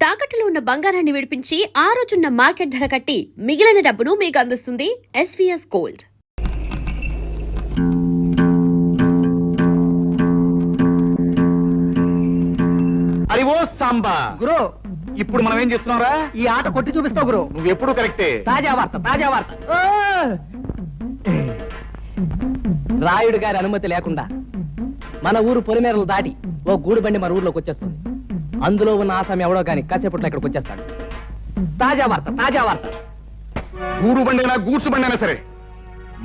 తాకట్టులో ఉన్న బంగారాన్ని విడిపించి ఆ రోజున్న మార్కెట్ ధర కట్టి మిగిలిన డబ్బును మీకు అందిస్తుంది ఎస్వీఎస్ గోల్డ్. అరివో సాంబా గురు, ఇప్పుడు మనం ఏం చేస్తున్నావురా? ఈ ఆట కొట్టి చూపిస్తావు గురు. నువ్వు ఎప్పుడు కరెక్టే. తాజా వార్త, తాజా వార్త. రాయుడు గారి అనుమతి లేకుండా మన ఊరు పొలిమేరలు దాటి ఓ గూడు బండి మన ఊర్లోకి వచ్చేస్తుంది. అందులో ఉన్న ఆసామి ఎవడో గాని కాసేపట్లో ఇక్కడికి వచ్చేస్తాడు. తాజా వార్త, తాజా వార్త. గూడు బండైనా గూడ్సు బండైనా సరే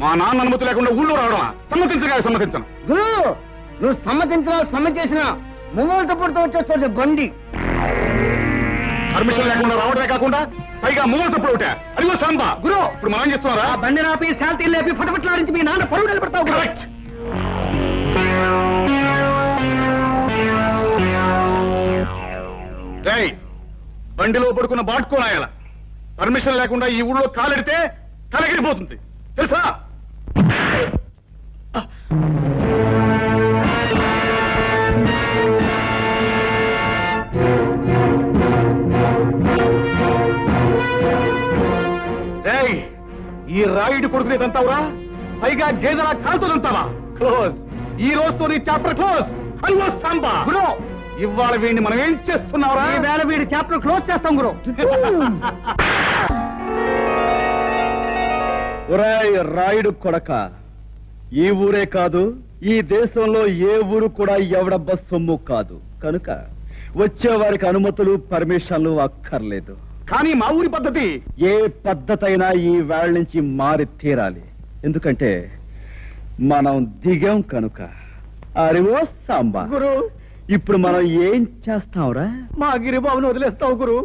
మా నాన్న అనుమతి లేకుండా ఊళ్ళో రావడం సమ్మతించను. గురు, నువ్వు సమ్మతించినా సమ్మతించినా ముంగోట పుడుతూ వచ్చేస్తుంది బండి. పర్మిషన్ లేకుండా రావడమే కాకుండా పైగా మూగలు తప్పుడు ఒకటే. అదిగో సాంబా గురు, ఇప్పుడు మనం ఏం చేస్తున్నారా? ఆ బండి నాపి శాంతి లేపి ఫటఫట్లాడించి మీ నాన్న పరువు నిలబడతావు. కరెక్ట్. బండిలో పడుకున్న బాటుకోనాయాల పర్మిషన్ లేకుండా ఈ ఊళ్ళో కాలెడితే తలగిరిపోతుంది తెలుసా? ఈ రాయుడు కొడుకునేదంతావురా? పైగా గేదెలా కాలుతోదంతావా? క్లోజ్. ఈ రోజుతో నీ చాప్టర్ క్లోజ్. అయ్యో సాంబా గురు, ఇవాళ వీడిని మనం ఏం చేస్తున్నావురా? ఈ వేళ వీడి చాప్టర్ క్లోజ్ చేస్తాం గురు. ఒరేయ్ రాయుడు కొడక, ఈ ఊరే కాదు ఈ దేశంలో ఏ ఊరు కూడా ఎవడబ్బ సొమ్ము కాదు. కనుక వచ్చే వారికి అనుమతులు పర్మిషన్లు అక్కర్లేదు. కానీ మా ఊరి పద్ధతి ఏ పద్ధతైనా ఈ వేళ నుంచి మారి తీరాలి. ఎందుకంటే మనం దిగాం కనుక. అరివో సాంబా గురు, ఇప్పుడు మనం ఏం చేస్తాంరా? మా గిరిబాబును వదిలేస్తావు గురు.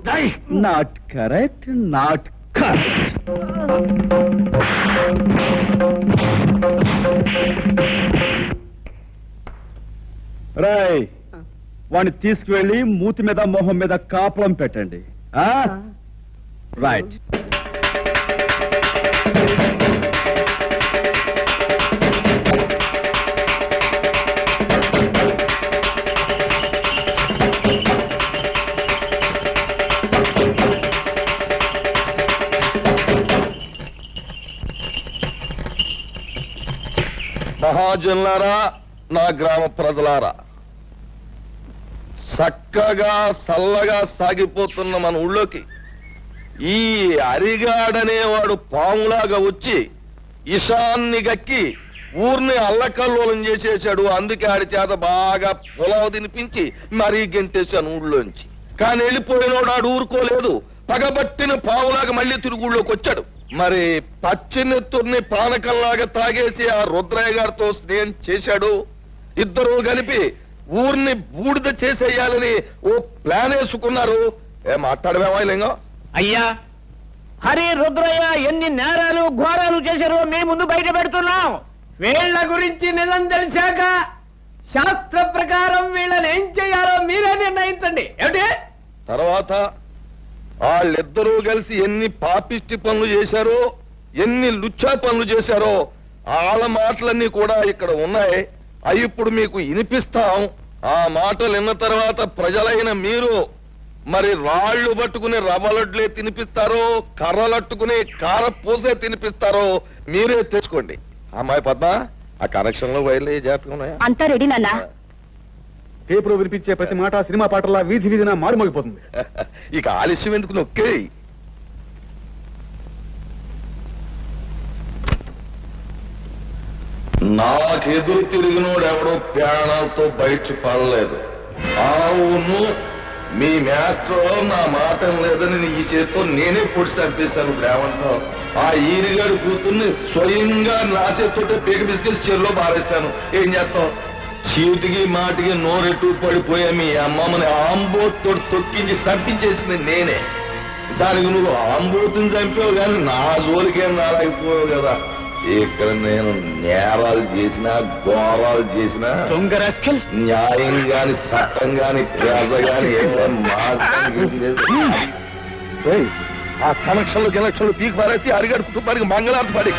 Not correct, not correct. రాయ్, వాణ్ణి తీసుకువెళ్ళి మూతి మీద మొహం మీద కాపురం పెట్టండి. రైట్. మహాజనులారా, నా గ్రామ ప్రజలారా, చక్కగా చల్లగా సాగిపోతున్న మన ఊళ్ళోకి ఈ అరిగాడనేవాడు పాములాగా వచ్చి ఇషాన్ని గక్కి ఊర్ని అల్లకల్లోలం చేసేశాడు. అందుకే ఆడి చేత బాగా పొలావు తినిపించి మరీ గెంటేశాను ఊళ్ళోంచి. కానీ వెళ్ళిపోయినోడు ఆడు ఊరుకోలేదు. పగబట్టిన పావులాగా మళ్ళీ తిరుగు ఊళ్ళోకి వచ్చాడు. మరి పచ్చినెత్తుర్ని పానకంలాగా తాగేసి ఆ రుద్రయ్య గారితో స్నేహం చేశాడు. ఇద్దరు కలిపి ఊరిని బూడిద చేసేయాలని ఓ ప్లాన్ వేసుకున్నారు. మాట్లాడమేమా లింగం? అయ్యా, హరి రుద్రయ్య ఎన్ని నేరాలు ఘోరాలు చేశారో మీ ముందు బయట పెడుతున్నాం. వీళ్ళ గురించి నిజం తెలిసాక శాస్త్ర ప్రకారం వీళ్ళని ఏం చేయాలో మీరే నిర్ణయించండి. ఏమిటి? తర్వాత వాళ్ళిద్దరూ కలిసి ఎన్ని పాపిష్టి పనులు చేశారో, ఎన్ని లుచ్చా పనులు చేశారో వాళ్ళ మాటలన్నీ కూడా ఇక్కడ ఉన్నాయి. అవి ఇప్పుడు మీకు వినిపిస్తాం. ఆ మాటలు విన్న తర్వాత ప్రజలైన మీరు మరి రాళ్లు పట్టుకుని రవ్వలడ్లే తినిపిస్తారో, కర్రలట్టుకుని కారపూసే తినిపిస్తారో మీరే తెచ్చుకోండి. అమ్మాయి పద్మ, ఆ కనెక్షన్ లో వైర్లు జాగ్రత్తగా ఉన్నాయా? అంతా రెడీ నాన్న. పేపర్ వినిపించే ప్రతి మాట సినిమా పాటలా వీధి వీధిన మారుమోగిపోతుంది. ఇక ఆలస్యం ఎందుకు, నొక్కే. నాకెదురు తిరిగినోడు ఎవడో ప్రాణాలతో బయట పడలేదు. అవును, మీ మాస్టర్ నా మాట లేదని ఈ చేతితో నేనే పొడి చంపేశాను. ఇప్పుడు ఏమంటావు? ఆ ఈరిగాడి కూతుర్ని స్వయంగా నా చేతితో పీక బిస్కెట్స్ చెరులో బారేశాను. ఏం చేస్తావు? చీటికి మాటికి నోరెట్టు పడిపోయా మీ అమ్మమ్మని ఆంబోతో తొక్కించి చంపించేసింది నేనే. దానికి నువ్వు ఆంబోతుని చంపావు కానీ నా జోలికేం రాలేకపోయావు కదా. ఇక్కడ నేను నేరాలు చేసినా ఘోరాలు చేసినా న్యాయం గాని చట్టం గాని పేద గాని ఆ కనెక్షన్లు పీకి పారేసి అరిగాడు కుటుంబానికి మంగళార్థ పడి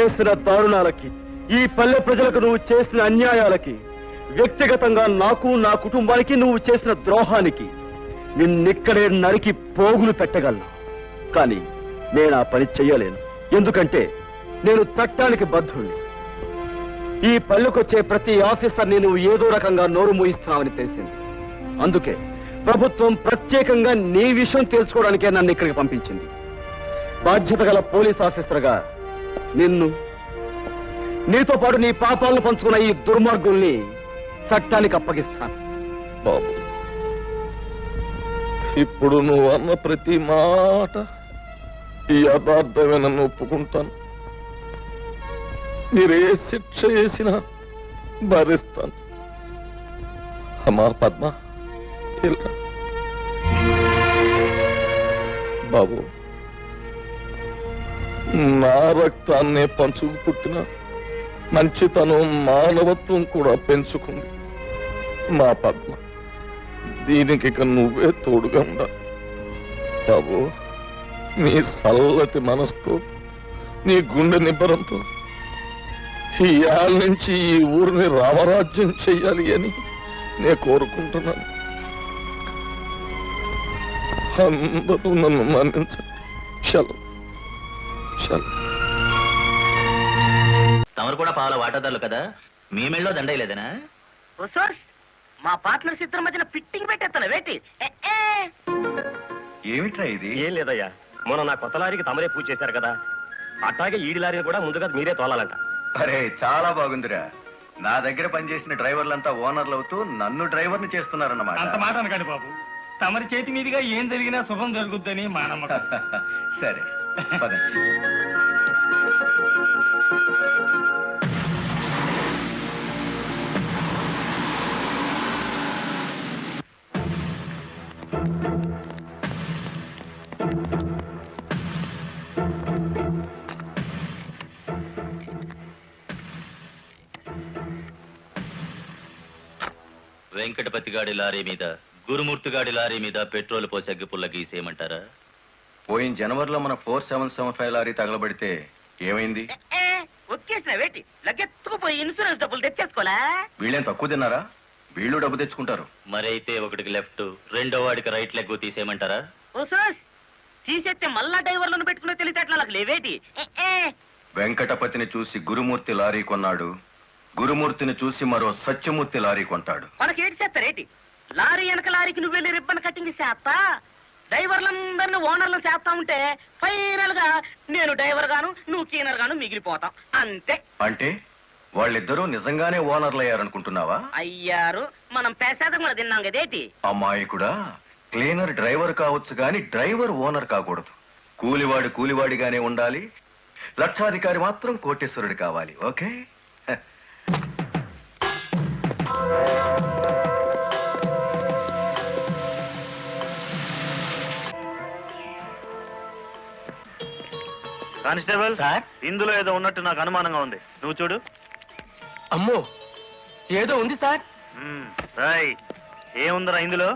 చేసిన దారుణాలకి, ఈ పల్లె ప్రజలకు నువ్వు చేసిన అన్యాయాలకి, వ్యక్తిగతంగా నాకు నా కుటుంబానికి నువ్వు చేసిన ద్రోహానికి నిన్నిక్కడే నరికి పోగులు పెట్టగలను. కానీ నేను ఆ పని చెయ్యలేను. ఎందుకంటే నేను చట్టానికి బద్ధుణ్ణి. ఈ పల్లెకొచ్చే ప్రతి ఆఫీసర్ని నువ్వు ఏదో రకంగా నోరు మూయిస్తున్నావని తెలిసింది. అందుకే ప్రభుత్వం ప్రత్యేకంగా నీ విషయం తెలుసుకోవడానికే నన్ను ఇక్కడికి పంపించింది. బాధ్యత గల పోలీస్ ఆఫీసర్గా నిన్ను, నీతో పాటు నీ పాపాలను పంచుకున్న ఈ దుర్మార్గుల్ని చట్టానికి అప్పగిస్తాను. బాబు, ఇప్పుడు నువ్వు అన్న ప్రతి మాట ఈ యథార్థమేనని ఒప్పుకుంటాను. మీరే శిక్ష చేసినా భరిస్తాను. అమ్మా పద్మ, ఇలా బాబు, నా రక్తాన్నే పంచుకు పుట్టిన మంచితనం, మానవత్వం కూడా పెంచుకుంది మా పద్మ. దీనికి ఇక నువ్వే తోడుగా ఉండాలి బాబు. నీ చల్లటి మనసుతో, నీ గుండె నిబ్బరంతో ఈ ఏళ్ళ నుంచి ఈ ఊరిని రామరాజ్యం చెయ్యాలి అని నేను కోరుకుంటున్నాను. అందరూ నన్ను మన్నించండి. చలో చలో. తమరు కూడా పాల వాటాదారులు కదా, మీ మెళ్ళో దండయలేదనా? మా పార్ట్నర్స్ ఇద్దరి మధ్యన ఫిట్టింగ్ పెట్టేస్తాను వేటి. ఏమిట్రా ఇది? ఏం లేదయ్యా, మొన్న నా కొత్త లారీకి తమరే పూజ చేశారు కదా, అట్లాగే ఈడి లారీని కూడా ముందుగా మీరే తోలాలంట. అరే చాలా బాగుందిరా. నా దగ్గర పనిచేసిన డ్రైవర్లంతా ఓనర్లు అవుతూ నన్ను డ్రైవర్ని చేస్తున్నారన్నమాట. అంత మాట అనకండి బాబు, తమరి చేతి మీదుగా ఏం జరిగినా శుభం జరుగుద్దని మా నమ్మకం. సరే పదండి. వెంకటపతి గాడి లారీ మీద, గురుమూర్తి గాడి లారీ మీద పెట్రోల్ పోసి అగ్గిపుల్ల గీసేయమంటారా? పోయిన జనవరిలో మన 4775 లారీ తగలబడితే ఏమైంది? ఒక్కేసిన వేటి లగ్గెత్తుకుపోయి ఇన్సూరెన్స్ డబ్బులు తెచ్చేసుకోలే. వీళ్ళేం తక్కువ తిన్నారా? వీళ్ళు డబ్బు తెచ్చుకుంటారు. మరైతే ఒకటికి లెఫ్ట్, రెండో వాడికి రైట్ లెగ్ తీసేయమంటారా? ఓ సోస్, తీసేస్తే మళ్ళా డ్రైవర్లను పెట్టుకునే తెలిసేట్లా లేవేటి. వెంకటపతిని చూసి గురుమూర్తి లారీ కొన్నాడు, గురుమూర్తిని చూసి మరో సత్యమూర్తి లారీ కొంటాడు. మనకి ఏటి చేస్తారేటి? లారీ వెనక లారీకి నువ్వు వెళ్ళి రిబ్బన్ కట్టింగ్ చేస్తా, డ్రైవర్లందరినీ ఓనర్లు చేస్తా ఉంటే ఫైనల్ గా నేను డ్రైవర్ గాను నువ్వు క్లీనర్ గాను మిగిలిపోతాం అంతే. అంటే వాళ్ళిద్దరూ నిజంగానే ఓనర్లు అయ్యారనుకుంటున్నావా? అయ్యారు, మనం పేసాదం కూడా తిన్నాం కదేటి. అమ్మాయి కూడా క్లీనర్ డ్రైవర్ కావచ్చు గాని డ్రైవర్ ఓనర్ కాకూడదు. కూలివాడు కూలివాడిగానే ఉండాలి, లక్షాధికారి మాత్రం కోటేశ్వరుడు కావాలి. ఓకే? కానిస్టేబుల్ సార్, ఇందులో ఏదో ఉన్నట్టు నాకు అనుమానంగా ఉంది, నువ్వు చూడు. అమ్మో, ఏదో ఉంది సార్. రైట్, ఏముందరా ఇందులో?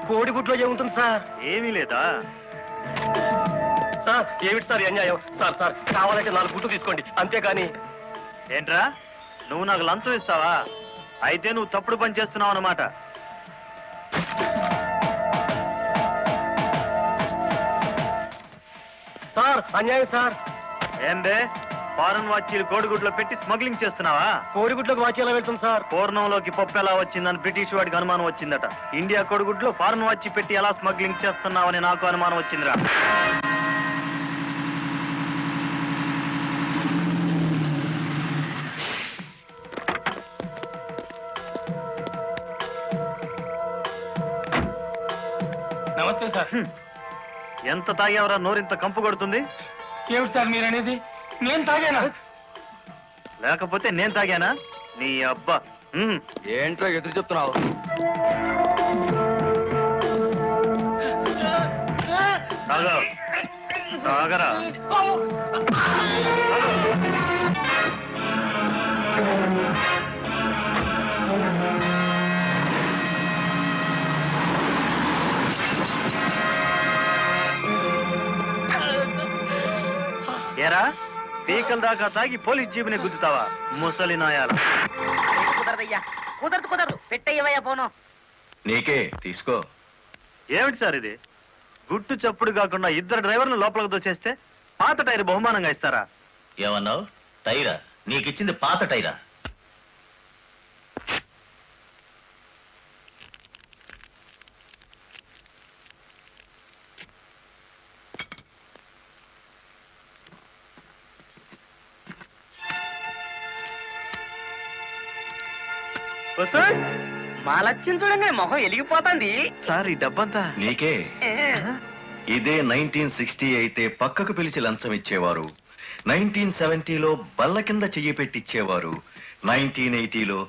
కోడిగుట్లో ఏముంటుంది సార్? ఏమీ లేదా సార్? ఏమిటి సార్ ఈ అన్యాయం? సార్ సార్, కావాలంటే 4 గుట్లు తీసుకోండి, అంతేకాని. ఏంట్రా, నువ్వు నాకు లంచం ఇస్తావా? అయితే నువ్వు తప్పుడు పని చేస్తున్నావు అన్నమాట. సార్ అన్యాయం సార్. ఏందే, ఫారెన్ వాచీలు కోడిగుడ్లో పెట్టి స్మగ్లింగ్ చేస్తున్నావా? కోడిగుడ్లోకి వాచి ఎలా వెళ్తుంది సార్? పూర్ణంలోకి పప్పు ఎలా వచ్చిందని బ్రిటిష్ వాడికి అనుమానం వచ్చిందట. ఇండియా కోడిగుడ్లో ఫారెన్ వాచి పెట్టి ఎలా స్మగ్లింగ్ చేస్తున్నావని నాకు అనుమానం వచ్చిందిరా. నమస్తే సార్. ఎంత తాగేవరా నోరింత కంపు కొడుతుంది? ఏమిటి సార్ మీరు అనేది? నేను తాగానా? లేకపోతే నేను తాగానా? నీ అబ్బా. ఏంట్రా ఎదురు చెప్తున్నావు? తాగా, తాగరా. ఏరా, పీక పీకల దాకా తాగి పోలీస్ జీబుని గుద్దుతావా ముసలి నాయాల? కుదరదయ్యా, కుదరదు పెట్టయ్యవయ్యా పోను. నీకే తీసుకో. ఏమిటి సార్ ఇది? గుట్టు చప్పుడు కాకుండా ఇద్దరు డ్రైవర్లు లోపలికి దోచేస్తే పాత టైర్ బహుమానంగా ఇస్తారా? ఏమన్నావు? టైరా? నీకిచ్చింది పాత టైరా? మా లక్ష్యం చూడండి, మొహం వెలిగిపోతుంది. సార్ ఈ డబ్బంతా నీకే. ఇదే 1960 అయితే పక్కకు పిలిచి లంచం ఇచ్చేవారు. 1970లో బల్ల కింద చెయ్యి పెట్టిచ్చేవారు. 1980లో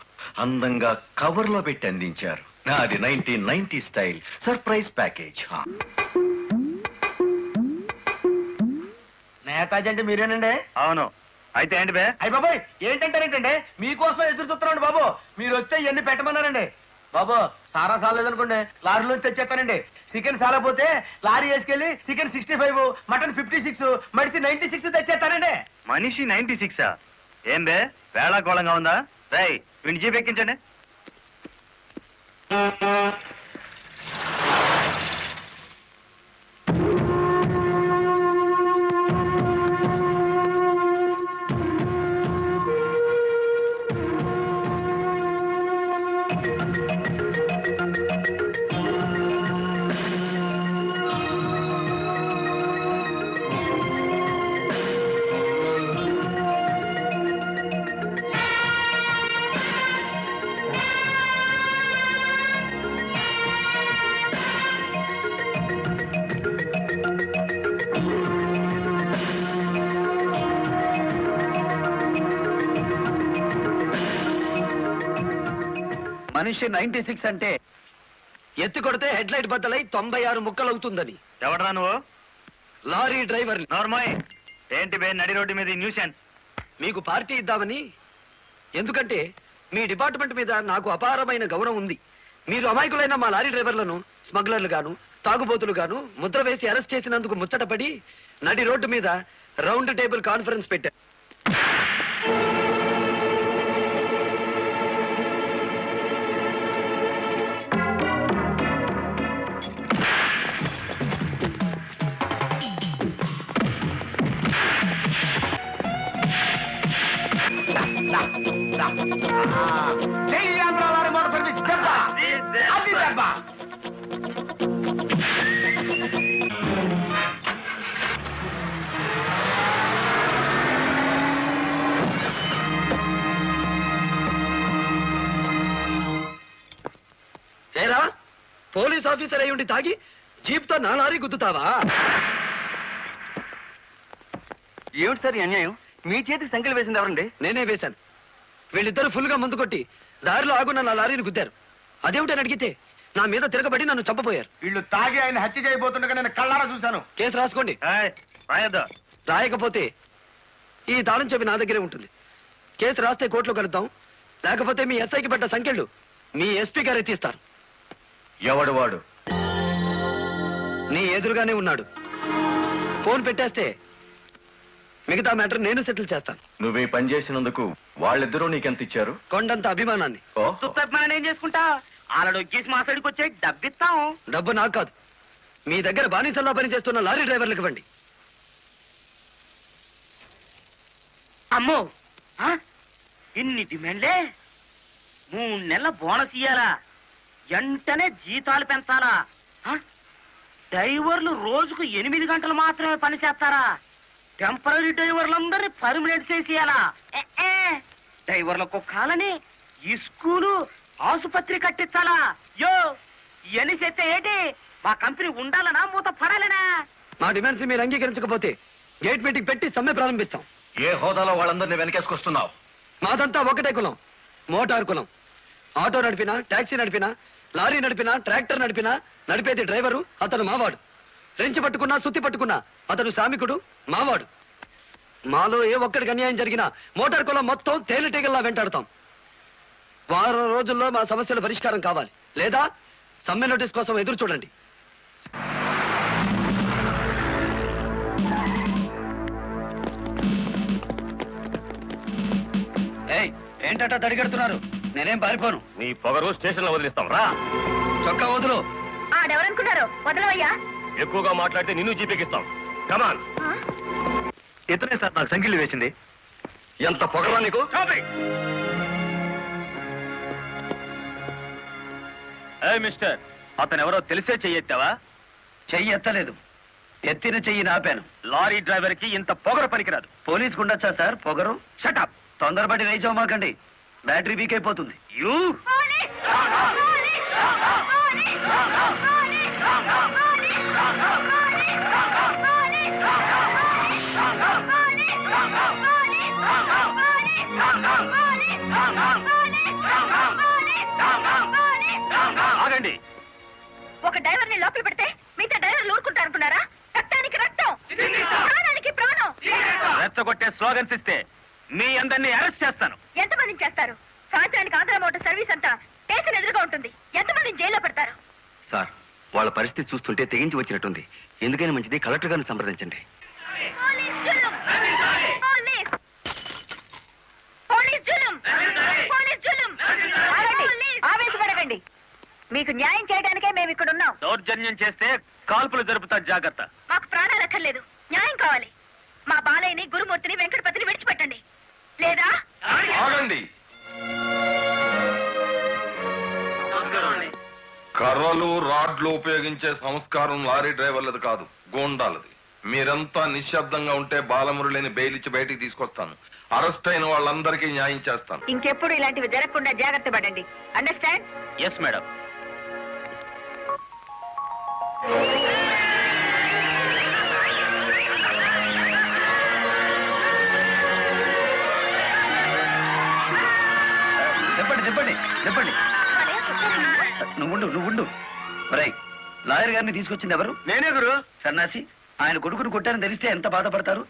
అందంగా కవర్లో పెట్టి అందించారు. నాది 1990 స్టైల్ సర్ప్రైజ్ ప్యాకేజ్. నేతాజీ అంటే మీరేనండి? అవును. అయితే ఏంటి బే? అయ్య బాబాయ్, ఏంటంటారేంటండి? మీకోసం ఎదురు చూస్తున్నాండి బాబు. మీరు వస్తే ఇవన్నీ పెట్టమన్నారండి బాబు. సారా సాలేదనుకోండి, లారీలో తెచ్చేస్తానండి. చికెన్ సాలపోతే లారీ వేసుకెళ్ళి చికెన్ 65, మటన్ 56, మడిసి 96 తెచ్చేస్తానండి. మనిషి 96ఆ? ఏం బే వేళాకోళంగా ఉందా? రై వీడిని జీప్ ఎక్కించండి. మనిషి 96 అంటే ఎత్తి కొడితే హెడ్ లైట్ బద్దలై 96 ముక్కలు అవుతుందని. ఎవడరా నువ్వు? Lorry driver. నార్మల్. ఏంటి బే నడి రోడ్డు మీద న్యూసెన్స్? మీకు పార్టీ ఇద్దామని. ఎందుకంటే మీ డిపార్ట్మెంట్ మీద నాకు అపారమైన గౌరవం ఉంది. మీరు అమాయకులైన మా లారీ డ్రైవర్లను స్మగ్లర్లు గాను తాగుబోతులు గాను ముద్ర వేసి అరెస్ట్ చేసినందుకు ముచ్చటపడి నడి రోడ్డు మీద రౌండ్ టేబుల్ కాన్ఫరెన్స్ పెట్టారు. ఏరా, పోలీస్ ఆఫీసర్ అయి ఉండి తాగి జీప్తో నా లారీ గుద్దుతావా? ఏమిటి సార్ ఈ అన్యాయం? మీ చేతికి సంఖ్యలు వేసింది ఎవరండి? నేనే వేశాను. వీళ్ళిద్దరు ఫుల్ గా ముందు కొట్టి దారిలో ఆగున్న నా లారీని గుద్దారు. అదేమిటని అడిగితే నా మీద తిరగబడి నన్ను చంపపోయారు. వీళ్ళు తాగి ఆయన హత్య చేయబోతుండగా నేను కళ్ళారా చూశాను. కేసు రాసుకోండి. రాయద్దా? రాయకపోతే ఈ తాళం చెవి నా దగ్గరే ఉంటుంది. కేసు రాస్తే కోర్టులో కలుద్దాం. లేకపోతే మీ ఎస్ఐకి పడ్డ సంఖ్యలు మీ ఎస్పీ గారు ఎత్తిస్తారు. ఎవడు వాడు? నీ ఎదురుగానే ఉన్నాడు. ఫోన్ పెట్టేస్తే మిగతా మ్యాటర్ నేను సెటిల్ చేస్తాను. నువ్వే పని చేసినందుకు వాళ్ళిద్దరూ నీకెంత ఇచ్చారు? కొండంత అభిమానాన్ని. మనం ఏం చేసుకుంటా? ఆలడు వచ్చేసి మా సైడ్కి వచ్చే డబ్బిస్తాం. డబ్బు నాకు కాదు, మీ దగ్గర బానిసల్లా పనిచేస్తున్న లారీ డ్రైవర్లకు ఇవ్వండి. అమ్మో, ఇన్ని డిమాండ్లే? 3 నెలల బోనస్ ఇయ్యాలా? వెంటనే జీతాలు పెంచాలా? డ్రైవర్లు రోజుకు 8 గంటలు మాత్రమే పని చేస్తారా? టెంపరీ డ్రైవర్లందరినీ పర్మనెంట్ చేసేయాలా? డ్రైవర్లకు కాలని ఈ స్కూలు ఆసుపత్రి కట్టించాలా? యో ఇవన్నీ చేస్తే ఏంటి? మా కంపెనీ ఉండాలనా మూత పడాలనా? మా డిమాండ్స్ మీరు అంగీకరించకపోతే గేట్ మీటింగ్ పెట్టి సమ్మె ప్రారంభిస్తాం. ఏ హోదాలో వాళ్ళందరినీ వెనకేసుకొస్తున్నావు? మాదంతా ఒకటే కులం, మోటార్ కులం. ఆటో నడిపినా, టాక్సీ నడిపినా, లారీ నడిపినా, ట్రాక్టర్ నడిపినా నడిపేది డ్రైవరు. అతను మావాడు. రెంచి పట్టుకున్నా, సుత్తి పట్టుకున్నా అతను శ్రామికుడు, మావాడు. మాలో ఏ ఒక్కడికి అన్యాయం జరిగినా మోటార్ కులం మొత్తం తేలిటీగల్లా వెంటాడతాం. వారం రోజుల్లో మా సమస్యల పరిష్కారం కావాలి, లేదా సమ్మె నోటీస్ కోసం ఎదురు చూడండి. ఏంటట తడిగడుతున్నారు? నేనేం పారిపోను. నీ పొగరు స్టేషన్ లో వదిలిస్తాం రా. చొక్కా వదులు. ఆడెవరనుకున్నారు? వదలవయ్యా. ఎక్కువగా మాట్లాడితే నిన్ను జీపీకిస్తాం. కమాన్. ఇతనే సార్ నాకు సంఖ్యలు వేసింది. ఎంత పొగరా నీకు? మిస్టర్, అతను ఎవరో తెలిసే చెయ్యెత్తావా? చెయ్యి ఎత్తలేదు, ఎత్తిన చెయ్యి నాపాను. లారీ డ్రైవర్ కి ఇంత పొగర పనికిరాదు. పోలీసుకు ఉండొచ్చా సార్ పొగరు? షటప్. తొందరపడి రైచోమాకండి, బ్యాటరీ వీక్ అయిపోతుంది. యూ ఆగండి. ఒక డ్రైవర్ ని లోపల పెడితే మిగతా డ్రైవర్లు ఊరుకుంటా అనుకున్నారా? రక్తానికి రక్తం, ప్రాణానికి ప్రాణం. రెచ్చగొట్టే స్లోగన్స్ ఇస్తే మీ అందరినీ అరెస్ట్ చేస్తాను. ఎంతమందిని చేస్తారు? సాయంత్రానికి ఆంధ్ర మోటార్ సర్వీస్ అంతా స్టేషన్ ఎదురుగా ఉంటుంది. ఎంతమందిని జైల్లో పెడతారు? సార్, వాళ్ళ పరిస్థితి చూస్తుంటే తెగించి వచ్చినట్టుంది. ఎందుకైనా మంచిది కలెక్టర్ గారిని సంప్రదించండి. ఆవేశపడకండి, మీకు న్యాయం చేయడానికే మేము ఇక్కడ ఉన్నాం. దౌర్జన్యం చేస్తే కాల్పులు జరుపుతారు, జాగ్రత్త. మాకు ప్రాణాలు అక్కర్లేదు, న్యాయం కావాలి. మా బాలయ్యని, గురుమూర్తిని, వెంకటపతిని విడిచిపెట్టండి, లేదా ఆగండి. కర్రలు రాడ్లు ఉపయోగించే సంస్కారం లారీ డ్రైవర్లది కాదు, గోండాలది. మీరంతా నిశ్శబ్దంగా ఉంటే బాలమురళిని బెయిలిచ్చి బయటికి తీసుకొస్తాను. అరెస్ట్ అయిన వాళ్ళందరికీ న్యాయం చేస్తాను. ఇంకెప్పుడు ఇలాంటివి జరగకుండా జాగ్రత్త పడండి. అండర్స్టాండ్? Yes madam. చెప్పండి చెప్పండి చెప్పండి. నువ్వుండు. రై, లాయర్ గారిని తీసుకొచ్చింది ఎవరు? నేనే గురు. సన్నాసి, ఆయన కొడుకును కొట్టారని తెలిస్తే ఎంత బాధపడతారు?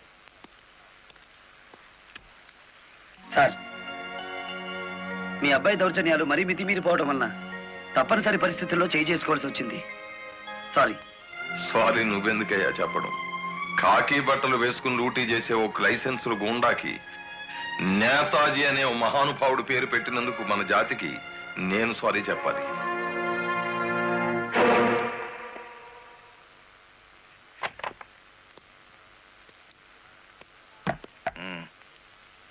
సార్, మీ అబ్బాయి దౌర్జన్యాలు మరీ మితిమీరిపోవడం వలన తప్పనిసరి పరిస్థితుల్లో చేయి చేసుకోవాల్సి వచ్చింది. సారీ నువ్వెందుకయ్యా చెప్పడం? కాకి బట్టలు వేసుకుని డ్యూటీ చేసే ఒక లైసెన్సులు గూండాకి నేతాజీ అనే ఓ మహానుభావుడు పేరు పెట్టినందుకు మన జాతికి నేను సారీ చెప్పాలి.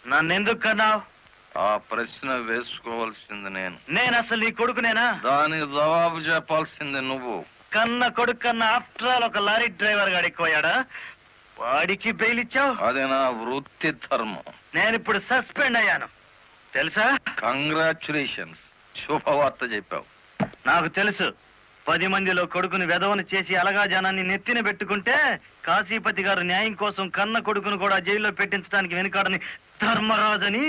నన్నెందుకు కన్నావు? ఆ ప్రశ్న వేసుకోవాల్సింది నేను అసలు నీ కొడుకునేనా? దానికి జవాబు చెప్పాల్సింది నువ్వు. కన్న కొడుకు కన్నా ఆఫ్టర్ ఆల్ ఒక లారీ డ్రైవర్ గాడు ఎక్కువయ్యాడా? వాడికి బెయిల్ ఇచ్చావు? అదే నా వృత్తి ధర్మం. నేను ఇప్పుడు సస్పెండ్ అయ్యాను తెలుసా? కంగ్రాచులేషన్స్, శుభవార్త చెప్పావు. నాకు తెలుసు, 10 మందిలో కొడుకుని వెధవను చేసి అలగా జనాన్ని నెత్తిన పెట్టుకుంటే కాశీపతి గారు న్యాయం కోసం కన్న కొడుకును కూడా జైల్లో పెట్టించడానికి వెనుకాడని ధర్మరాజని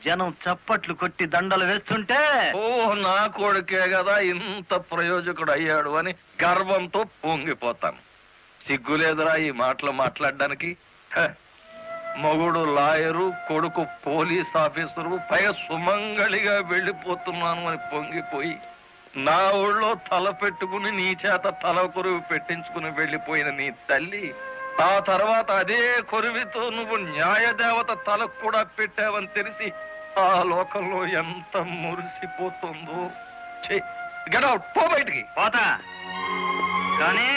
జనం చప్పట్లు కొట్టి దండలు వేస్తుంటే, ఓ నా కొడుకే కదా ఇంత ప్రయోజకుడు అయ్యాడు అని గర్వంతో పొంగిపోతాను. సిగ్గులేదురా ఈ మాటలు మాట్లాడడానికి? మొగుడు లాయరు, కొడుకు పోలీస్ ఆఫీసరు, పైగా సుమంగళిగా వెళ్ళిపోతున్నాను అని పొంగిపోయి నా ఊళ్ళో తల పెట్టుకుని నీ చేత తల కొరువు పెట్టించుకుని వెళ్ళిపోయిన నీ తల్లి ఆ తర్వాత అదే కొరువితో నువ్వు న్యాయదేవత తలకు కూడా పెట్టావని తెలిసి ఆ లోకంలో ఎంత మురిసిపోతుందో. పో బయటికి. పోతా, కానీ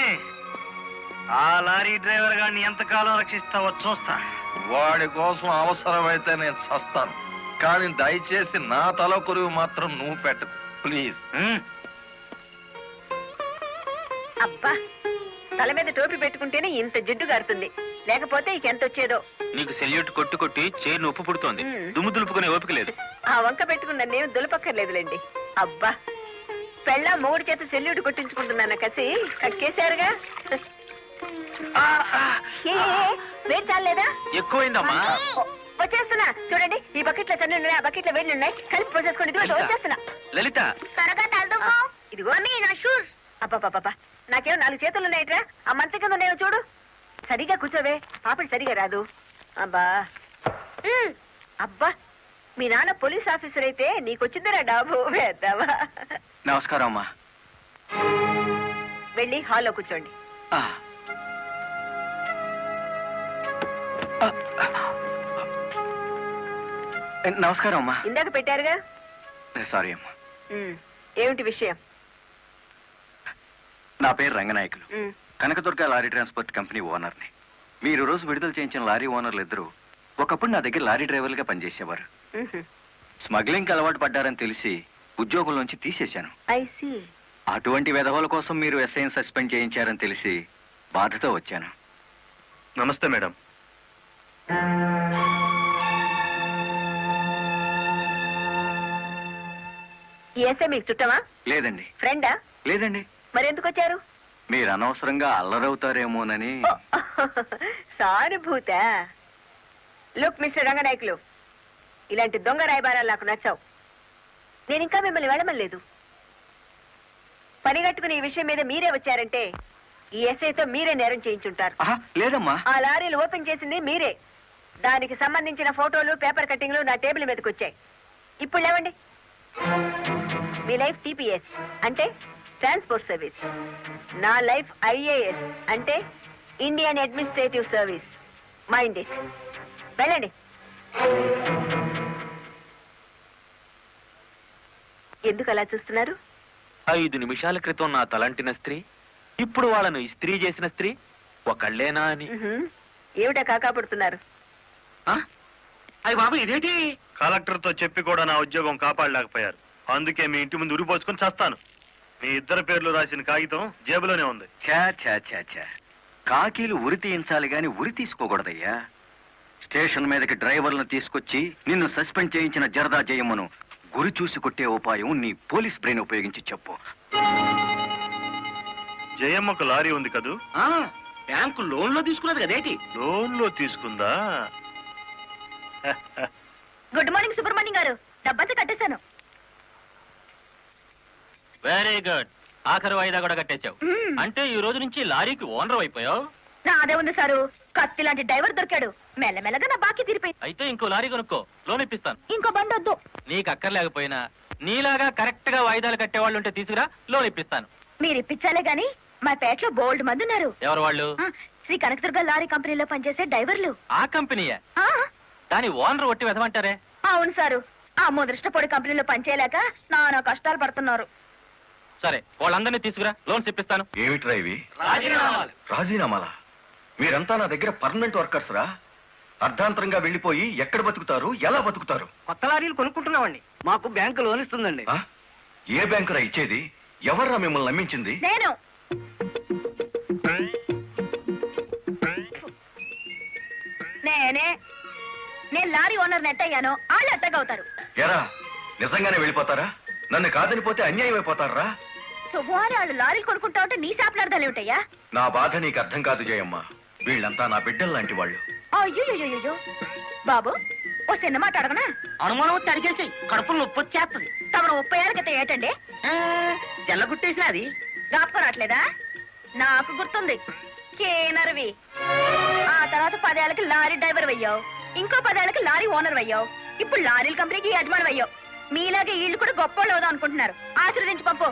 ఆ లారీ డ్రైవర్ గారిని ఎంతకాలం రక్షిస్తావో చూస్తా. వాడి కోసం అవసరమైతే నేను చస్తాను, కానీ దయచేసి నా తల కొరువు మాత్రం నువ్వు పెట్టకు ప్లీజ్. అబ్బా, తల మీద టోపీ పెట్టుకుంటేనే ఇంత జిడ్డు గారుతుంది, లేకపోతే ఇక ఎంత వచ్చేదో. నీకు సెల్యూట్ కొట్టు కొట్టి చేరు ఉప్పు పుడుతోంది, దుమ్ము దులుపుకునే ఓపిక లేదు. ఆ వంక పెట్టుకున్న నేను దులపక్కర్లేదులేండి. అబ్బా, పెళ్ళ మూడు చేత సెల్యూట్ కొట్టించుకుంటున్నాను కసి కక్కేశారుగా. వేడి చాలేదా? ఎక్కువైందమ్మా. వచ్చేస్తున్నా చూడండి, ఈ బకెట్లో తన్ను ఉన్నాయి, ఆ బకెట్లో వేడి ఉన్నాయి, కలిపి పోసేసుకోండి. వచ్చేస్తున్నా. లలిత, త్వరగా తలదుకో. ఇదిగో నా షూస్. అబ్బా, నాకేమో 4 చేతులు ఉన్నాయిట్రా, ఆ మంచం కింద ఉన్నాయో చూడు. సరిగా కూర్చోవే, పాపడి సరిగా రాదు. అబ్బా, మీ నాన్న పోలీస్ ఆఫీసర్ అయితే నీకొచ్చిందిరా డాబు వేద్దావా? నమస్కారం అమ్మా. వెళ్ళి హాల్లో కూర్చోండి. నమస్కారం అమ్మా. ఇందాక పెట్టారుగా. సారీ అమ్మా. ఏమిటి విషయం? నా పేరు రంగనాయకులు, ఉమ్, కనకదుర్గ లారీ ట్రాన్స్పోర్ట్ కంపెనీ ఓనర్ని. మీరు రోజు విడుదల చేయించిన లారీ ఓనర్లు ఇద్దరు ఒకప్పుడు నా దగ్గర లారీ డ్రైవర్లుగా పనిచేసేవారు. ఉహు. స్మగ్లింగ్కి అలవాటు పడ్డారని తెలిసి ఉద్యోగం నుంచి తీసేశాను. I see. అటువంటి వెధవల కోసం మీరు ఎస్ఐని సస్పెండ్ చేయించారని తెలిసి బాధతో వచ్చాను. నమస్తే మేడం. ఈ ఎస్ఐ మీకు చుట్టమా? లేదండి. ఫ్రెండా? లేదండి. మరెందుకు వచ్చారు? మీరు అనవసరంగా అల్లరవుతారేమోనని. సానుభూత. లుక్ మిస్టర్ రంగనాయకులు, ఇలాంటి దొంగ రాయబారాలు నాకు నచ్చావు. నేను ఇంకా మిమ్మల్ని వెళ్ళమలేదు. పనిగట్టుకుని ఈ విషయం మీద మీరే వచ్చారంటే ఈ ఎస్ఐతో మీరే నేరం చేయించుంటారు. లేదమ్మా. ఆ లారీలు ఓపెన్ చేసింది మీరే. దానికి సంబంధించిన ఫోటోలు, పేపర్ కట్టింగ్లు నా టేబుల్ మీదకి వచ్చాయి. ఇప్పుడు లేవండి. మీ లైఫ్ టీపీఎస్ అంటే ట్రాన్స్పోర్ట్ సర్వీస్, నా లైఫ్ ఐఏఎస్ అంటే Indian administrative service. Mind it. వెళ్ళండి. ఎందుకు అలా చూస్తున్నారు? 5 నిమిషాల క్రితం నా తలంటిన స్త్రీ ఇప్పుడు వాళ్ళను ఇస్త్రీ చేసిన స్త్రీ ఒకళ్ళేనా అని. ఏమిటా కాకాపడుతున్నారు? అయ్య బాబు, ఇదేంటి? కలెక్టర్ తో చెప్పి కూడా నా ఉద్యోగం కాపాడలేకపోయారు. అందుకే మీ ఇంటి ముందు ఉరిపోసుకొని చేస్తాను. మీ ఇద్దరు పేర్లు రాసిన కాగితం జేబులోనే ఉంది. చా చా చా చా, కాకీలు ఉరి తీయించాలి గాని ఉరి తీసుకోకూడదయ్యా. స్టేషన్ మీదకి డ్రైవర్లను తీసుకొచ్చి నిన్ను సస్పెండ్ చేయించిన జరదా జయమ్మను గురి చూసి కొట్టే ఉపాయం నీ పోలీస్ బ్రెయిన్ ఉపయోగించి చెప్పు. జయమ్మకు లారీ ఉంది కదూ? బ్యాంకు లోన్ లో తీసుకున్నది కదేటి? లోన్ లో తీసుకుందా? గుడ్ మార్నింగ్ సుబ్రహ్మణ్యం గారు, డబ్బంతా కట్టేశాను. Very good. ఆఖరి వాయిదా కూడా కట్టేశావు. అంటే ఈ రోజు నుంచి లారీకి ఓనర్ అయిపోయావు. నాదే ఉంది సారు, కత్తి లాంటి డ్రైవర్ దొరికాడు. మెల్లమెల్లగా నా బాకీ తీరిపోయింది. అయితే ఇంకో లారీ కొనుక్కో, లోన్ ఇప్పిస్తాను. ఇంకో బండి వద్దు. నీకు అక్కర్లేకపోయినా నీలాగా కరెక్ట్ గా వాయిదాలు కట్టేవాళ్ళు ఉంటే తీసుకురా, లోన్ ఇప్పిస్తాను. మీరు ఇప్పించాలే గాని మా పేటలో బోల్డ్ మంది ఉన్నారు. ఎవరు వాళ్ళు? శ్రీ కనకదుర్గ లారీ కంపెనీలో పనిచేసే డ్రైవర్లు. ఆ కంపెనీయే? ఆ, దాని ఓనర్ ఒట్టి వెదమంటారే? అవును సారు, ఆ ముదృష్టపొడి కంపెనీలో పనిచేయలేక నానా కష్టాలు పడుతున్నారు. సరే, వాళ్ళందరినీ తీసుకురా, లోన్స్ ఇప్పిస్తాను. ఏమిట్రా ఇవి? రాజీనామాలా? మీరంతా నా దగ్గర పర్మనెంట్ వర్కర్స్ రా. అర్ధాంతరంగా వెళ్ళిపోయి ఎక్కడ బతుకుతారు, ఎలా బతుకుతారు? కొత్త లారీలు కొనుక్కుంటున్నామండి. మాకు బ్యాంకు లోన్ ఇస్తుందండి. ఏ బ్యాంకురా ఇచ్చేది? ఎవర్రా మిమ్మల్ని నమ్మించింది? నేను. నేను లారీ ఓనర్ నెట్ అయ్యాను, వాళ్ళు ఎత్తగవుతారు. ఎరా, నిజంగానే వెళ్ళిపోతారా? నన్ను కాదని పోతే అన్యాయం అయిపోతారా? శుభవారి వాళ్ళు లారీలు కొనుక్కుంటా ఉంటే నీ శాపలార్థాలు ఏమిటయ్యా? నా బాధ నీకు అర్థం కాదు జయమ్మ. వీళ్ళంతా నా బిడ్డల్లాంటి వాళ్ళు. అయ్యో బాబు, ఓ చిన్న మాట అడగనా? అనుమానం వచ్చి అడిగేసి కడుపులో నొప్పి వచ్చేస్తుంది. తమరు 30 ఏళ్ళ క్రితం ఏటండి జల్లగుట్టేసిన అది జ్ఞాపకం రావట్లేదా? నాకు గుర్తుంది, కేనర్వి. ఆ తర్వాత 10 ఏళ్ళకి లారీ డ్రైవర్ అయ్యావు, ఇంకో 10 ఏళ్ళకి లారీ ఓనర్ అయ్యావు, ఇప్పుడు లారీల కంపెనీకి యజమాని అయ్యావు. మీలాగే వీళ్ళు కూడా గొప్ప వాళ్ళు అవుదాం అనుకుంటున్నారు. ఆశీర్వదించి పంపు.